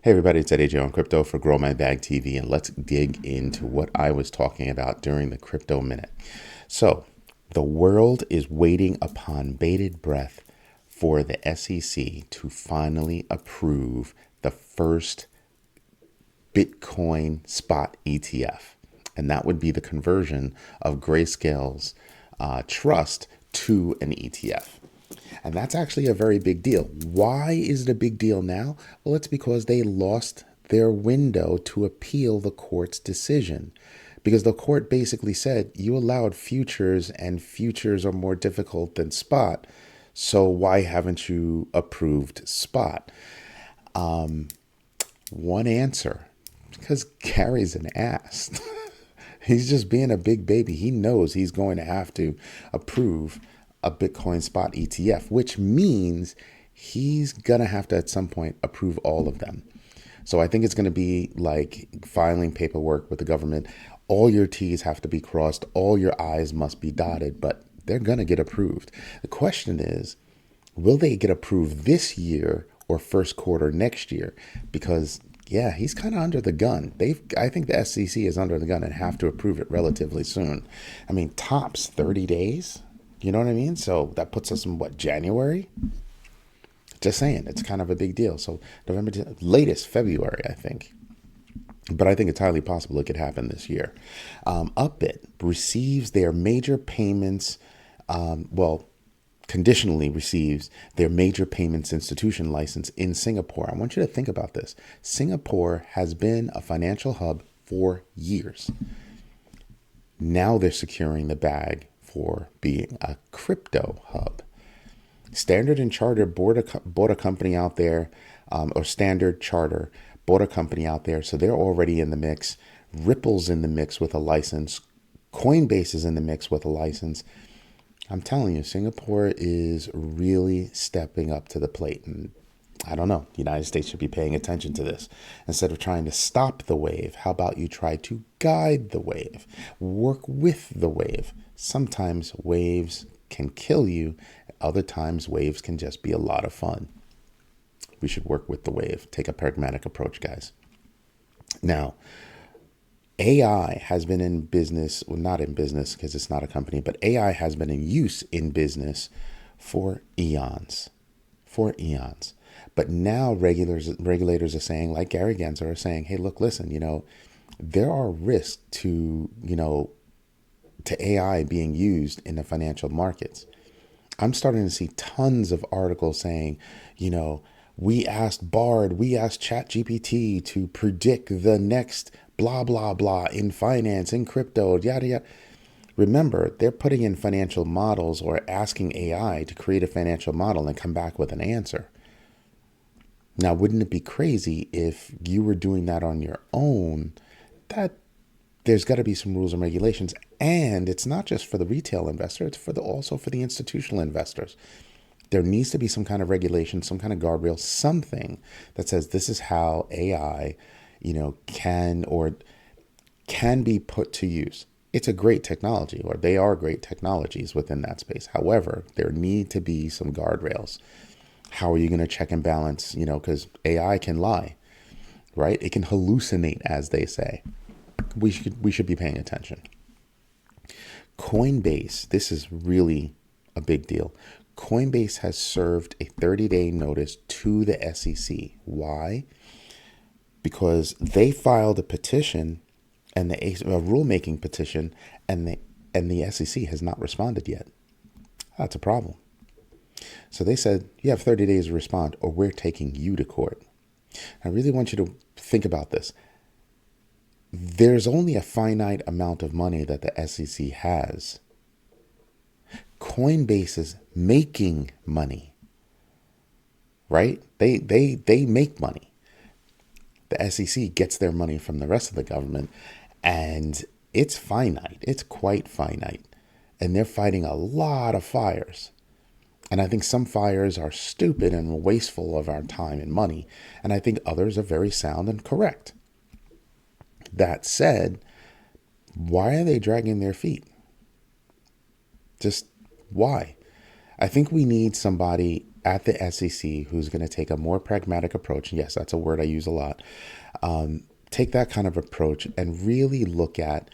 Hey everybody, it's AJ on Crypto for Grow My Bag TV, and let's dig into what I was talking about during the Crypto Minute. So, the world is waiting upon bated breath for the SEC to finally approve the first Bitcoin spot ETF. And that would be the conversion of Grayscale's trust to an ETF. And that's actually a very big deal. Why is it a big deal now? Well, it's because they lost their window to appeal the court's decision. Because the court basically said you allowed futures, and futures are more difficult than spot. So why haven't you approved spot? One answer: because Gary's an ass. He's just being a big baby. He knows he's going to have to approve a Bitcoin spot ETF, which means he's going to have to at some point approve all of them. So I think it's going to be like filing paperwork with the government. All your T's have to be crossed, all your I's must be dotted, but they're going to get approved. The question is, will they get approved this year or first quarter next year? Because yeah, he's kind of under the gun. I think the SEC is under the gun and have to approve it relatively soon. I mean, tops 30 days. You know what I mean? So that puts us in what, January? Just saying, it's kind of a big deal. So November, latest February, I think. But I think it's highly possible it could happen this year. Upbit receives their major payments, conditionally receives their major payments institution license in Singapore. I want you to think about this. Singapore has been a financial hub for years. Now they're securing the bag for being a crypto hub. Standard and Charter bought a company out there, or Standard Charter bought a company out there, so they're already in the mix. Ripple's in the mix with a license. Coinbase is in the mix with a license. I'm telling you, Singapore is really stepping up to the plate. And I don't know, the United States should be paying attention to this. Instead of trying to stop the wave, how about you try to guide the wave? Work with the wave. Sometimes waves can kill you. Other times waves can just be a lot of fun. We should work with the wave. Take a pragmatic approach, guys. Now, AI has been in business, well, not in business because it's not a company, but AI has been in use in business for eons. But now regulators are saying, like Gary Gensler, are saying, hey, look, listen, there are risks to AI being used in the financial markets. I'm starting to see tons of articles saying, we asked ChatGPT to predict the next blah, blah, blah in finance, in crypto, yada, yada. Remember, they're putting in financial models or asking AI to create a financial model and come back with an answer. Now, wouldn't it be crazy if you were doing that on your own? That there's got to be some rules and regulations. And it's not just for the retail investor, it's also for the institutional investors. There needs to be some kind of regulation, some kind of guardrail, something that says this is how AI, can be put to use. It's a great technology, or they are great technologies within that space. However, there need to be some guardrails. How are you going to check and balance? Because AI can lie, right? It can hallucinate, as they say. We should be paying attention. Coinbase, this is really a big deal. Coinbase has served a 30-day notice to the SEC. Why? Because they filed a petition, and a rulemaking petition, and the SEC has not responded yet. That's a problem. So they said, you have 30 days to respond, or we're taking you to court. I really want you to think about this. There's only a finite amount of money that the SEC has. Coinbase is making money, right? They make money. The SEC gets their money from the rest of the government, and it's finite. It's quite finite. And they're fighting a lot of fires. And I think some fires are stupid and wasteful of our time and money. And I think others are very sound and correct. That said, why are they dragging their feet? Just why? I think we need somebody at the SEC who's going to take a more pragmatic approach, yes, that's a word I use a lot, take that kind of approach and really look at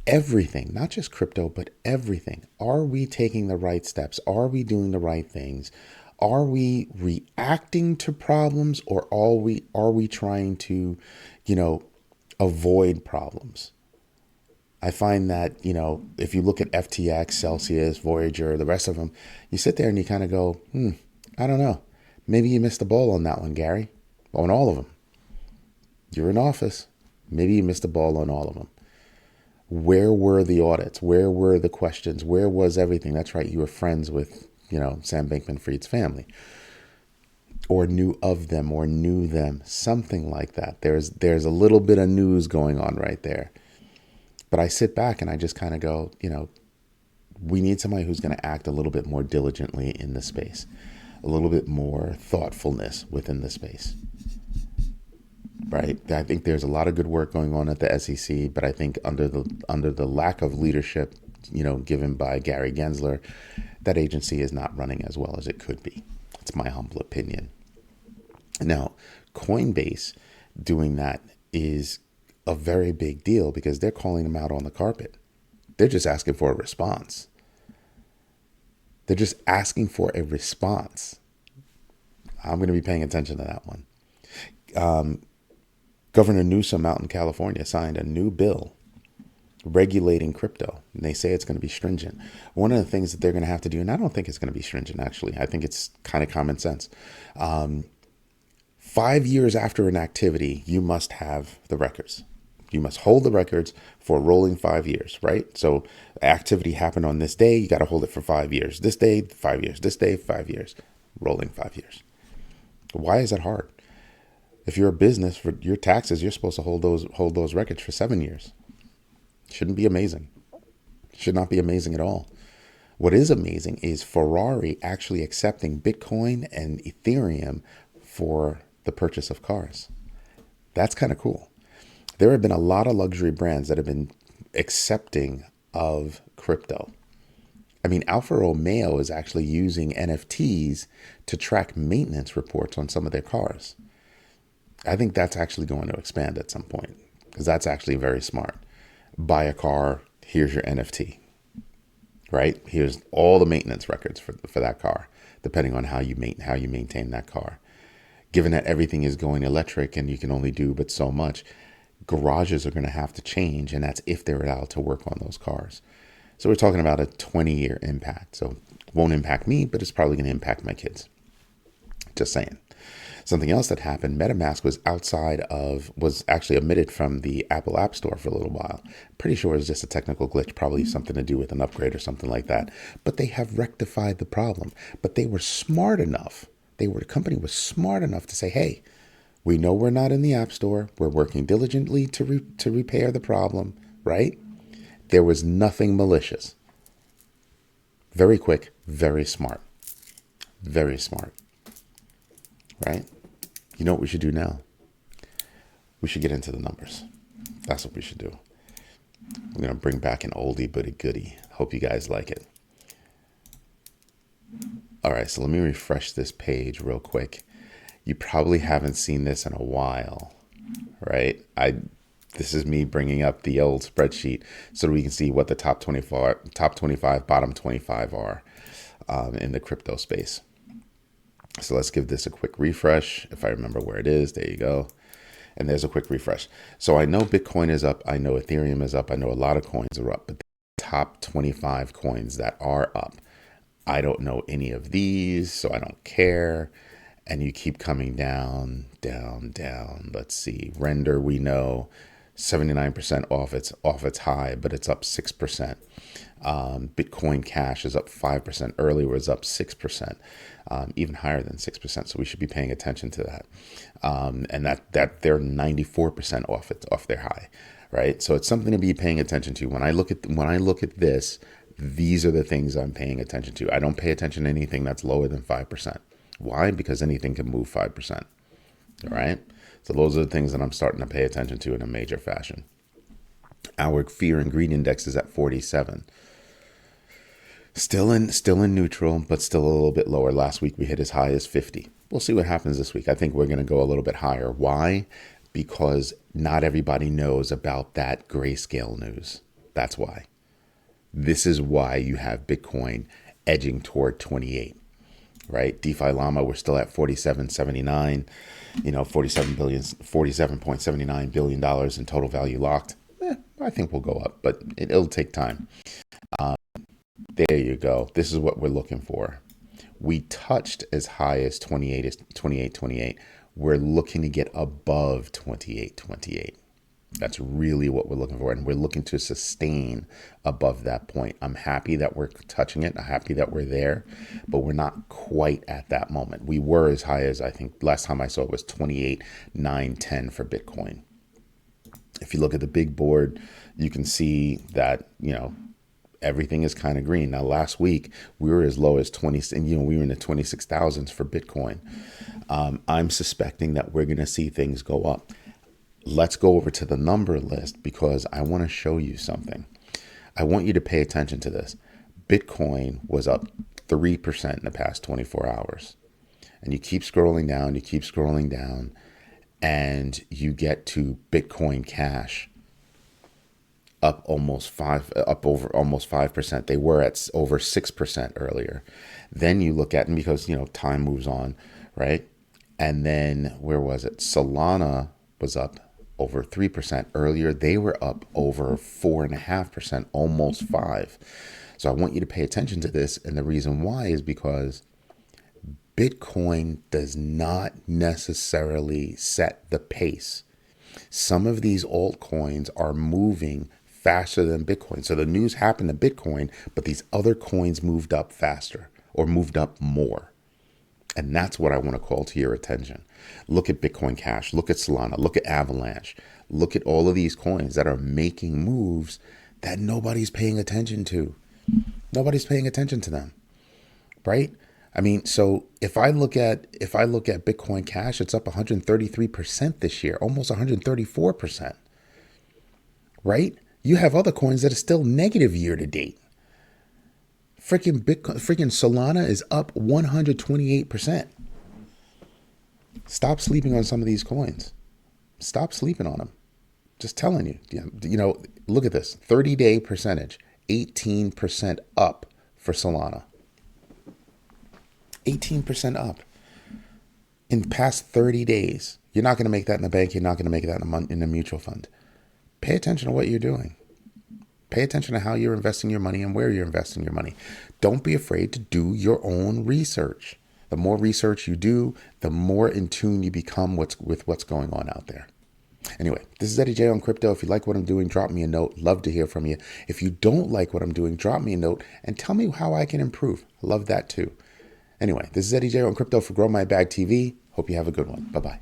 everything, not just crypto, but everything. Are we taking the right steps? Are we doing the right things? Are we reacting to problems, or are we trying to, avoid problems? I find that, if you look at FTX, Celsius, Voyager, the rest of them, you sit there and you kind of go, I don't know. Maybe you missed the ball on that one, Gary. On all of them. You're in office. Maybe you missed the ball on all of them. Where were the audits? Where were the questions? Where was everything? That's right. You were friends with, Sam Bankman-Fried's family, or knew of them, or knew them, something like that. There's a little bit of news going on right there. But I sit back and I just kind of go, we need somebody who's going to act a little bit more diligently in the space, a little bit more thoughtfulness within the space. Right. I think there's a lot of good work going on at the SEC, but I think under the lack of leadership, given by Gary Gensler, that agency is not running as well as it could be. It's my humble opinion. Now, Coinbase doing that is a very big deal because they're calling them out on the carpet. They're just asking for a response. They're just asking for a response. I'm going to be paying attention to that one. Governor Newsom out in California signed a new bill regulating crypto. And they say it's going to be stringent. One of the things that they're going to have to do, and I don't think it's going to be stringent, actually. I think it's kind of common sense. 5 years after an activity, you must have the records. You must hold the records for rolling 5 years, right? So activity happened on this day, you got to hold it for 5 years. This day, 5 years. This day, 5 years. Rolling 5 years. Why is that hard? If you're a business, for your taxes, you're supposed to hold those records for 7 years. Shouldn't be amazing. Should not be amazing at all. What is amazing is Ferrari actually accepting Bitcoin and Ethereum for the purchase of cars. That's kind of cool. There have been a lot of luxury brands that have been accepting of crypto. I mean, Alfa Romeo is actually using NFTs to track maintenance reports on some of their cars. I think that's actually going to expand at some point because that's actually very smart. Buy a car, here's your NFT, right? Here's all the maintenance records for that car, depending on how you maintain that car. Given that everything is going electric and you can only do but so much, garages are going to have to change, and that's if they're allowed to work on those cars. So we're talking about a 20-year impact. So it won't impact me, but it's probably going to impact my kids. Just saying. Something else that happened, MetaMask was actually omitted from the Apple App Store for a little while. Pretty sure it was just a technical glitch, probably something to do with an upgrade or something like that. But they have rectified the problem. But they were smart enough. The company was smart enough to say, hey, we know we're not in the App Store. We're working diligently to repair the problem, right? There was nothing malicious. Very quick, very smart. Very smart. Right? You know what we should do now? We should get into the numbers. That's what we should do. I'm going to bring back an oldie but a goodie. Hope you guys like it. All right, so let me refresh this page real quick. You probably haven't seen this in a while, right? This is me bringing up the old spreadsheet so that we can see what the top 25, bottom 25 are in the crypto space. So let's give this a quick refresh. If I remember where it is, there you go. And there's a quick refresh. So I know Bitcoin is up. I know Ethereum is up. I know a lot of coins are up, but the top 25 coins that are up, I don't know any of these, so I don't care. And you keep coming down, down, down. Let's see. Render, we know 79% off its high, but it's up 6%. Bitcoin Cash is up 5%. Earlier was up 6%, even higher than 6%. So we should be paying attention to that. And that they're 94% off their high, right? So it's something to be paying attention to. When I look at this, these are the things I'm paying attention to. I don't pay attention to anything that's lower than 5%. Why? Because anything can move 5%. All right. So those are the things that I'm starting to pay attention to in a major fashion. Our fear and greed index is at 47. Still in neutral, but still a little bit lower. Last week we hit as high as 50. We'll see what happens this week. I think we're going to go a little bit higher. Why? Because not everybody knows about that Grayscale news. That's why. This is why you have Bitcoin edging toward 28, right? DeFi Llama, we're still at 47.79, 47.79 billion dollars in total value locked. I think we'll go up, but it'll take time. There you go. This is what we're looking for. We touched as high as 28. We're looking to get above 28. That's really what we're looking for. And we're looking to sustain above that point. I'm happy that we're touching it. I'm happy that we're there, but we're not quite at that moment. We were as high as, I think last time I saw it was 28,910 for Bitcoin. If you look at the big board, you can see that, everything is kind of green. Now, last week we were as low as 20, and we were in the 26,000s for Bitcoin. I'm suspecting that we're going to see things go up. Let's go over to the number list because I want to show you something. I want you to pay attention to this. Bitcoin was up 3% in the past 24 hours. And you keep scrolling down, and you get to Bitcoin Cash up almost 5%. They were at over 6% earlier. Then you look at, and because, time moves on, right? And then where was it? Solana was up over 3% earlier. They were up over 4.5%, almost 5%. So I want you to pay attention to this. And the reason why is because Bitcoin does not necessarily set the pace. Some of these altcoins are moving faster than Bitcoin. So the news happened to Bitcoin, but these other coins moved up faster or moved up more. And that's what I want to call to your attention. Look at Bitcoin Cash, look at Solana, look at Avalanche, look at all of these coins that are making moves that nobody's paying attention to. Nobody's paying attention to them, right? I mean, so if I look at Bitcoin Cash, it's up 133% this year, almost 134%, right? You have other coins that are still negative year to date. Freaking Solana is up 128%. Stop sleeping on some of these coins. Stop sleeping on them. Just telling you. Look at this. 30-day percentage, 18% up for Solana. 18% up in the past 30 days. You're not going to make that in the bank. You're not going to make that in a mutual fund. Pay attention to what you're doing. Pay attention to how you're investing your money and where you're investing your money. Don't be afraid to do your own research. The more research you do, the more in tune you become with what's going on out there. Anyway, this is Eddie J on Crypto. If you like what I'm doing, drop me a note. Love to hear from you. If you don't like what I'm doing, drop me a note and tell me how I can improve. I love that too. Anyway, this is Eddie J on Crypto for Grow My Bag TV. Hope you have a good one. Bye-bye.